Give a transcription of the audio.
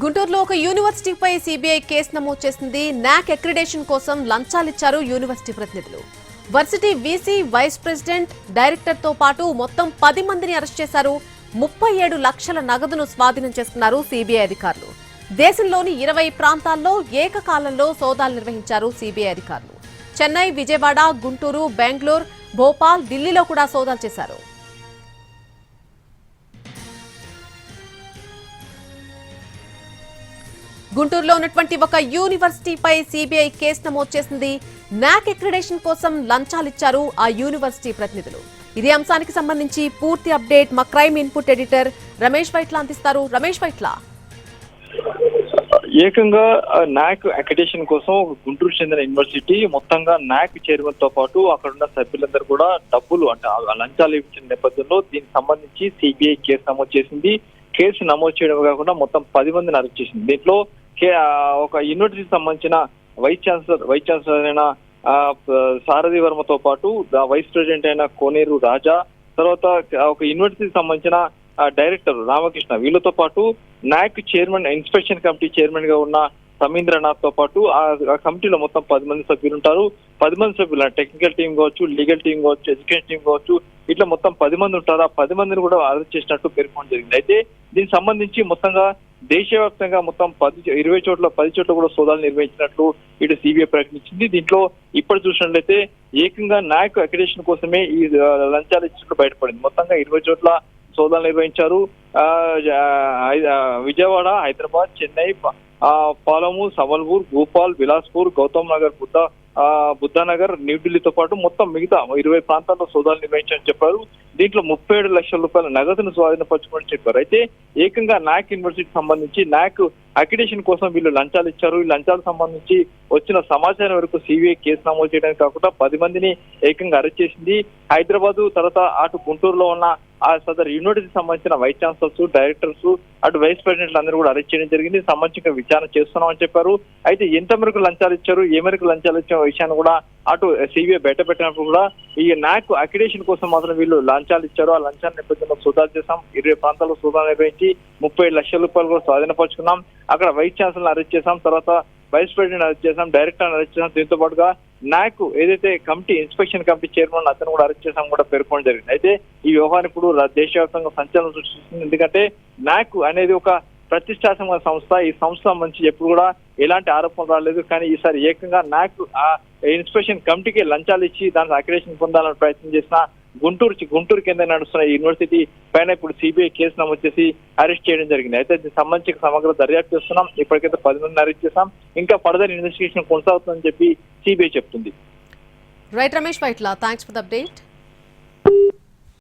గుంటూరులో ఒక యూనివర్సిటీపై CBI case నమోదు చేసింది. నాక్ అక్రిడేషన్ కోసం లంచాలిచ్చారు యూనివర్సిటీ ప్రతినిధులు. Varsity VC, vice president, director తో పాటు మొత్తం 10 మందిని అరెస్ట్ చేశారు. 37 లక్షల నగదును స్వాధీనం చేసుకున్నారు సీబీఐ అధికారులు. దేశంలోని 20 ప్రాంతాల్లో ఏకకాలంలో సోదాలు నిర్వహించారు సీబీఐ అధికారులు. చెన్నై, విజయవాడ, గుంటూరు, బెంగళూరు, భోపాల్, ఢిల్లీలో కూడా సోదాలు చేశారు. గుంటూరులో ఉన్నటువంటి ఒక యూనివర్సిటీపై సీబీఐ కేసు నమోదు చేసింది. నాక్ అక్రిడేషన్ కోసం లంచాలిచ్చారు ఆ యూనివర్సిటీ ప్రతినిధులు. ఇదే అంశానికి సంబంధించి పూర్తి అప్డేట్ మా crime input editor Ramesh Vaitla అందిస్తారు. రమేష్ వైట్ల, ఏకంగా నాక్ అక్రిడేషన్ కోసం గుంటూరు చెందిన యూనివర్సిటీ మొత్తంగా నాక్ చైర్మన్ తో పాటు అక్కడ ఉన్న సభ్యులందరూ కూడా డబ్బులు అంటే లంచాలు ఇచ్చిన నేపథ్యంలో దీనికి సంబంధించి సిబిఐ కేసు నమోదు చేసింది. కేసు నమోదు చేయడం కాకుండా మొత్తం 10 మందిని అరెస్ట్ చేసింది. దీంట్లో ఒక యూనివర్సిటీకి సంబంధించిన వైస్ ఛాన్సలర్ అయిన సారథి వర్మతో పాటు వైస్ ప్రెసిడెంట్ అయిన కోనేరు రాజా, తర్వాత ఒక యూనివర్సిటీకి సంబంధించిన డైరెక్టర్ రామకృష్ణ, వీళ్ళతో పాటు నాక్ చైర్మన్, ఇన్స్పెక్షన్ కమిటీ చైర్మన్ గా ఉన్న సమీంద్రనాథ్ తో పాటు ఆ కమిటీలో మొత్తం 10 మంది సభ్యులు ఉంటారు. 10 మంది సభ్యులు టెక్నికల్ టీం కావచ్చు, లీగల్ టీం కావచ్చు, ఎడ్యుకేషన్ టీం కావచ్చు, ఇట్లా మొత్తం 10 మంది ఉంటారు. ఆ 10 మందిని కూడా అరెస్ట్ చేసినట్టు పేర్కొనడం జరిగింది. అయితే దీనికి సంబంధించి మొత్తంగా దేశవ్యాప్తంగా మొత్తం 20 చోట్ల కూడా సోదాలు నిర్వహించినట్లు ఇటు సిబిఐ ప్రకటించింది. దీంట్లో ఇప్పుడు చూసినట్లయితే ఏకంగా నాక్ అక్రిడేషన్ కోసమే ఈ లంచాలు ఇచ్చినట్లు బయటపడింది. మొత్తంగా 20 చోట్ల సోదాలు నిర్వహించారు. విజయవాడ, హైదరాబాద్, చెన్నై, పాలము, సవల్పూర్, భూపాల్, బిలాస్పూర్, గౌతమ్ నగర్, బుద్ధనగర్, న్యూఢిల్లీతో పాటు మొత్తం మిగతా 20 ప్రాంతాల్లో సోదాలు నిర్వహించారని చెప్పారు. దీంట్లో 37 లక్షల రూపాయల నగదును స్వాధీనపరచుకోమని చెప్పారు. అయితే ఏకంగా నాక్ యూనివర్సిటీకి సంబంధించి నాక్ అక్రిడేషన్ కోసం వీళ్ళు లంచాలు ఇచ్చారు. ఈ లంచాలకు సంబంధించి వచ్చిన సమాచారం వరకు సిబిఐ కేసు నమోదు చేయడానికి కాకుండా 10 మందిని ఏకంగా అరెస్ట్ చేసింది. హైదరాబాద్ తర్వాత అటు గుంటూరులో ఉన్న ఆ సదరు యూనివర్సిటీకి సంబంధించిన వైస్ ఛాన్సలర్స్, డైరెక్టర్స్, అటు వైస్ ప్రెసిడెంట్లు అందరూ కూడా అరెస్ట్ చేయడం జరిగింది. సంబంధించిన విచారణ చేస్తున్నామని చెప్పారు. అయితే ఎంత మేరకు లంచాలు ఇచ్చారు, ఏ మేరకు లంచాలు ఇచ్చిన విషయాన్ని కూడా అటు సిబిఐ బయట పెట్టినప్పుడు కూడా ఈ నాక్ అక్రిడేషన్ కోసం మాత్రం వీళ్ళు లంచాలు ఇచ్చారు. ఆ లంచాల నేపథ్యంలో సోదాలు చేశాం. 20 ప్రాంతాల్లో సోదాలు నిర్వహించి 37 లక్షల రూపాయలు కూడా స్వాధీనపరుచుకున్నాం. అక్కడ వైస్ ఛాన్సలర్ అరెస్ట్ చేశాం, తర్వాత వైస్ ప్రెసిడెంట్ అరెస్ట్ చేశాం, డైరెక్టర్ అరెస్ట్ చేశాం. దీంతో పాటుగా నాక్ ఏదైతే కమిటీ, ఇన్స్పెక్షన్ కమిటీ చైర్మన్ అతను కూడా అరెస్ట్ చేశాం కూడా పేర్కొనడం జరిగింది. అయితే ఈ వ్యవహారం ఇప్పుడు దేశవ్యాప్తంగా సంచలనం సృష్టిస్తుంది. ఎందుకంటే నాక్ అనేది ఒక ప్రతిష్టాత్మక సంస్థ. ఈ సంస్థ సంబంధించి ఎప్పుడు కూడా ఎలాంటి ఆరోపణలు రాలేదు. కానీ ఈసారి ఏకంగా నాక్ ఆ ఇన్స్పెక్షన్ కమిటీకి లంచాలు ఇచ్చి దానికి అక్రిడేషన్ పొందాలని ప్రయత్నం చేసిన గుంటూరు కింద నడుస్తున్న యూనివర్సిటీ పైన ఇప్పుడు సిబిఐ కేసు నమోదు చేసి అరెస్ట్ చేయడం జరిగింది. అయితే దీనికి సంబంధించి సమగ్ర దర్యాప్తు చేస్తున్నాం. ఇప్పటికైతే 10 మందిని అరెస్ట్ చేస్తాం. ఇంకా ఫర్దర్ ఇన్వెస్టిగేషన్ కొనసాగుతుందని చెప్పి సిబిఐ చెప్తుంది. Right Ramesh Vaitla, thanks for the update.